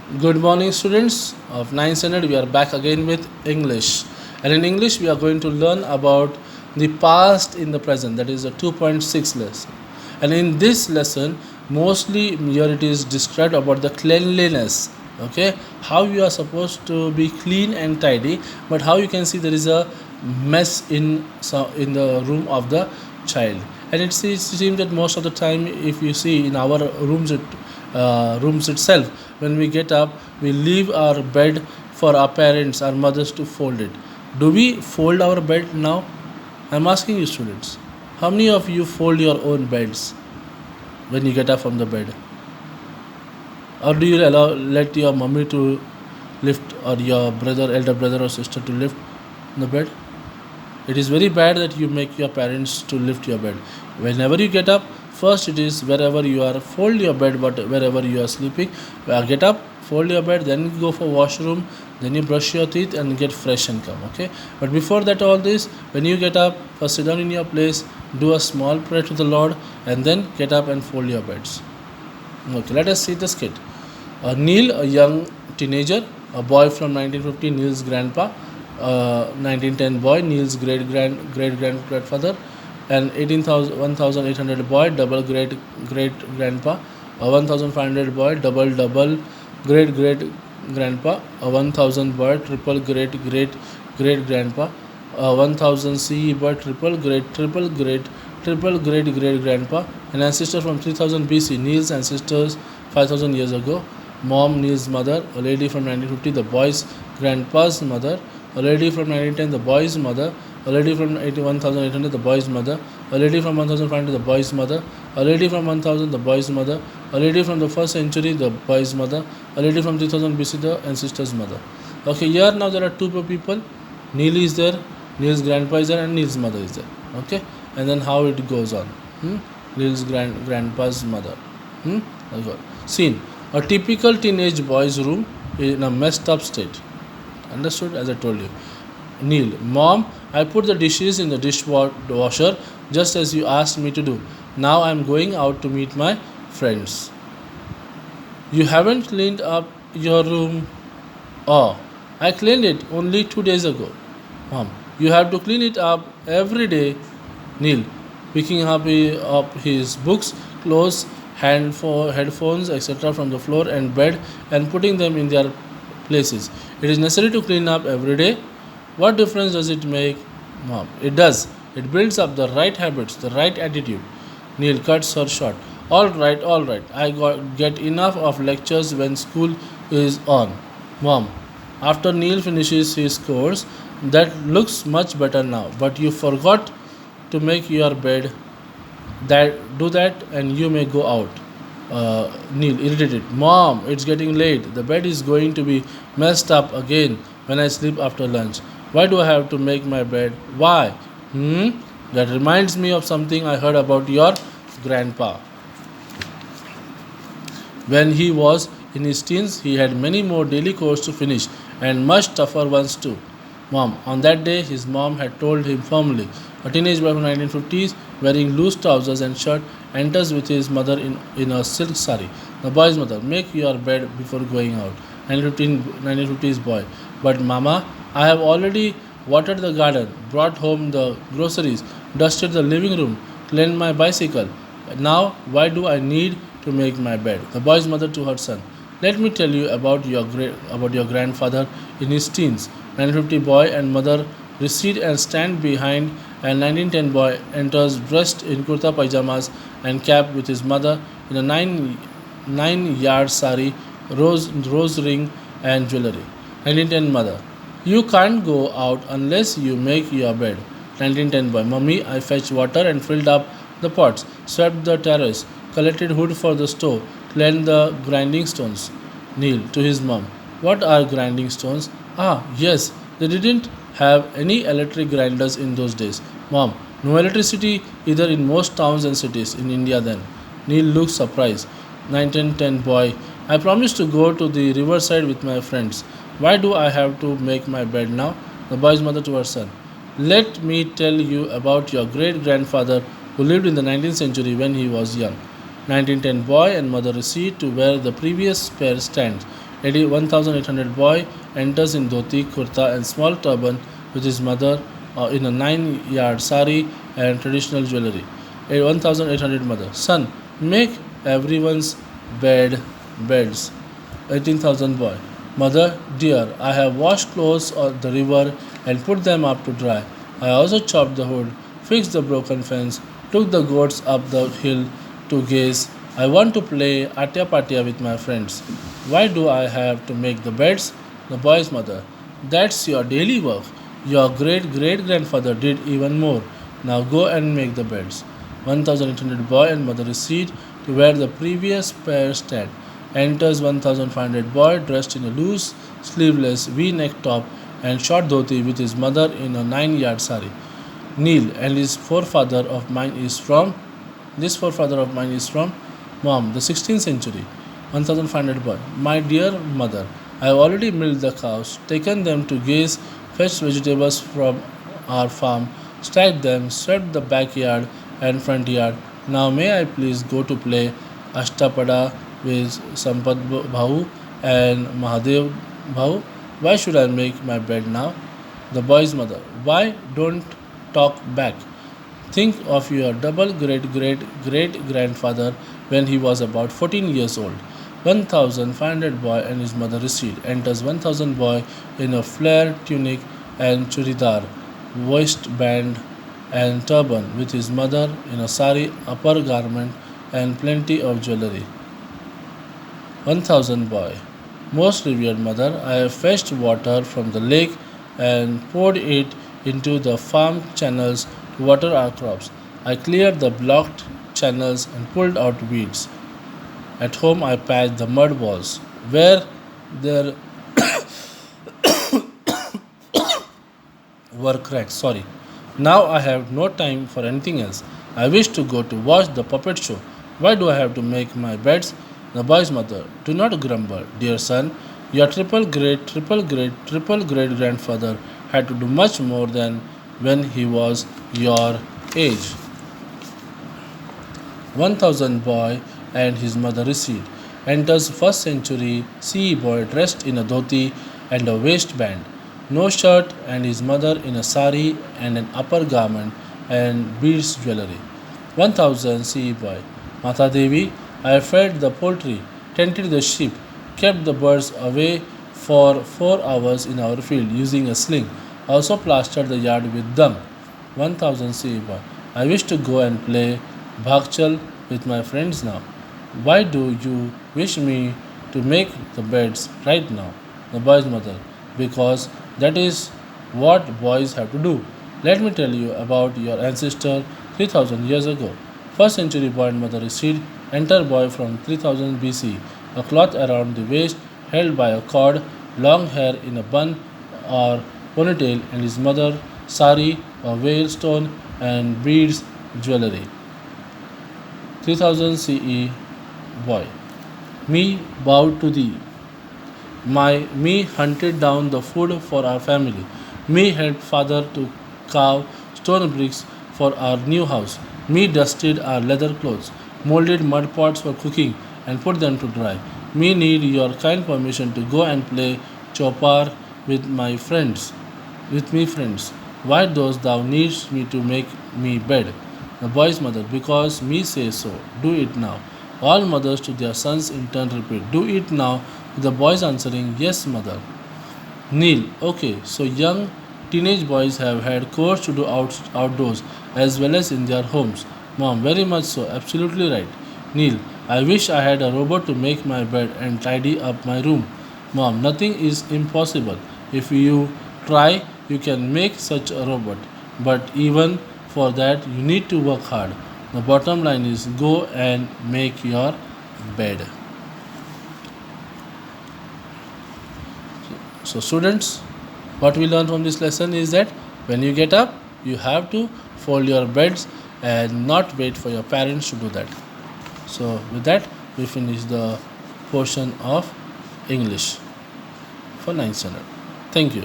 Good morning, students of 9th standard. We are back again with English. And in English, we are going to learn about the past in the present, that is a 2.6 lesson. And in this lesson, mostly here it is described about the cleanliness. Okay, how you are supposed to be clean and tidy, but how you can see there is a mess in the room of the child. And it seems that most of the time, if you see in our rooms itself, when we get up, we leave our bed for our parents, our mothers to fold it. Do we fold our bed now? I'm asking you, students. How many of you fold your own beds when you get up from the bed? Or do you let your mummy to lift, or your elder brother or sister to lift the bed? It is very bad that you make your parents to lift your bed. Whenever you get up, first it is wherever you are, fold your bed, but wherever you are sleeping, get up, fold your bed, then you go for washroom, then you brush your teeth and get fresh and come. Okay. But before that, all this, when you get up, first sit down in your place, do a small prayer to the Lord, and then get up and fold your beds. Okay. Let us see the skit. Neil, a young teenager, a boy from 1950, Neil's grandpa, 1910 boy, Neil's great grandfather, and 18,800 boy, double great grandpa, a 1,500 boy, double great grandpa, a 1,000 boy, triple great grandpa, a 1,000 CE boy, triple great grandpa, an ancestor from 3000 BC, Neil's ancestors 5,000 years ago. Mom, Neil's mother, a lady from 1950, the boy's grandpa's mother, a lady from 1910, the boy's mother, a lady from 1,800, the boy's mother, a lady from 1,500, the boy's mother, a lady from 1,000, the boy's mother, a lady from the first century, the boy's mother, a lady from 3000 BC, the ancestor's mother. Okay, here now there are two people. Neil is there, Neil's grandpa is there, and Neil's mother is there. Okay, and then how it goes on. Neil's grandpa's mother. Okay. Scene. A typical teenage boy's room in a messed up state. Understood? As I told you. Neil, Mom, I put the dishes in the dishwasher just as you asked me to do. Now I'm going out to meet my friends. You haven't cleaned up your room? Oh, I cleaned it only 2 days ago. Mom, you have to clean it up every day. Neil, picking up his books, clothes, headphones, etc. from the floor and bed and putting them in their places. It is necessary to clean up every day. What difference does it make? Mom, it does. It builds up the right habits, the right attitude. Neil cuts her short. All right, all right. Get enough of lectures when school is on. Mom, after Neil finishes his course, that looks much better now, but you forgot to make your bed. That do that and you may go out. Neil, irritated. Mom, it's getting late. The bed is going to be messed up again when I sleep after lunch. Why do I have to make my bed? Why? That reminds me of something I heard about your grandpa. When he was in his teens, he had many more daily chores to finish and much tougher ones too. Mom, on that day, his mom had told him firmly. A teenage boy from 1950s wearing loose trousers and shirt enters with his mother in a silk sari. The boy's mother, make your bed before going out. 1950s boy. But mama, I have already watered the garden, brought home the groceries, dusted the living room, cleaned my bicycle. Now, why do I need to make my bed? The boy's mother to her son. Let me tell you about your grandfather in his teens. 1950 boy and mother recede and stand behind, and 1910 boy enters dressed in kurta pajamas and cap with his mother in a 9 yard sari, rose ring and jewelry. 1910 mother. You can't go out unless you make your bed. 1910 boy. Mummy, I fetched water and filled up the pots, swept the terrace, collected wood for the stove, cleaned the grinding stones. Neil to his mom. What are grinding stones? Ah, yes, they didn't have any electric grinders in those days. Mom, no electricity either in most towns and cities in India then. Neil looks surprised. 1910 boy. I promised to go to the riverside with my friends. Why do I have to make my bed now? The boy's mother to her son. Let me tell you about your great grandfather who lived in the 19th century when he was young. 1910 boy and mother recede to where the previous pair stands. 1800 boy enters in dhoti, kurta, and small turban with his mother in a 9-yard sari and traditional jewelry. 1800 mother. Son, make everyone's beds. 18,000 boy. Mother, dear, I have washed clothes on the river and put them up to dry. I also chopped the wood, fixed the broken fence, took the goats up the hill to gaze. I want to play Atya Patya with my friends. Why do I have to make the beds? The boy's mother. That's your daily work. Your great great grandfather did even more. Now go and make the beds. 1800 boy and mother recede to where the previous pair stand. Enters 1500 boy dressed in a loose, sleeveless V-neck top and short dhoti with his mother in a 9-yard sari. Neil and his forefather of mine is from this forefather of mine is from Mom, the 16th century. 1500 boy. My dear mother, I have already milked the cows, taken them to gaze, fetched vegetables from our farm, stacked them, swept the backyard and front yard. Now may I please go to play Ashtapada with Sampad Bhau and Mahadev Bhau? Why should I make my bed now? The boy's mother. Why don't talk back? Think of your double great great great grandfather when he was about 14 years old. 1500 boy and his mother recede. Enters 1000 boy in a flare tunic and churidar, waistband and turban with his mother in a sari upper garment and plenty of jewelry. 1000 boy. Most revered mother, I have fetched water from the lake and poured it into the farm channels to water our crops. I cleared the blocked channels and pulled out weeds. At home, I patched the mud walls where there were cracks. Sorry. Now I have no time for anything else. I wish to go to watch the puppet show. Why do I have to make my beds? The boy's mother. Do not grumble, dear son. Your triple great grandfather had to do much more than when he was your age. 1000 boy and his mother recede. Enters first century CE boy dressed in a dhoti and a waistband, no shirt, and his mother in a sari and an upper garment and beads jewelry. 1000 CE boy. Mata Devi, I fed the poultry, tended the sheep, kept the birds away for 4 hours in our field using a sling, also plastered the yard with dung. 1000 CE boy. I wish to go and play Bhagchal with my friends now. Why do you wish me to make the beds right now? The boy's mother. Because that is what boys have to do. Let me tell you about your ancestor 3000 years ago. First century boy and mother recede. Enter boy from 3000 BC. A cloth around the waist held by a cord, long hair in a bun or ponytail, and his mother sari, a veil stone, and beads jewelry. 3000 CE boy. Me bowed to thee. Me hunted down the food for our family. Me helped father to carve stone bricks for our new house. Me dusted our leather clothes, molded mud pots for cooking, and put them to dry. Me need your kind permission to go and play chopar with my friends. With me friends. Why dost thou needs me to make me bed? The boy's mother. Because me say so. Do it now. All mothers to their sons in turn repeat. Do it now. With the boys answering, yes, mother. Neil. Okay, so young teenage boys have had chores to do outdoors as well as in their homes. Mom. Very much so. Absolutely right. Neil. I wish I had a robot to make my bed and tidy up my room. Mom. Nothing is impossible. If you try, you can make such a robot. But even for that, you need to work hard. The bottom line is go and make your bed. So, students, what we learn from this lesson is that when you get up, you have to fold your beds and not wait for your parents to do that. So, with that, we finish the portion of English for 9th standard. Thank you.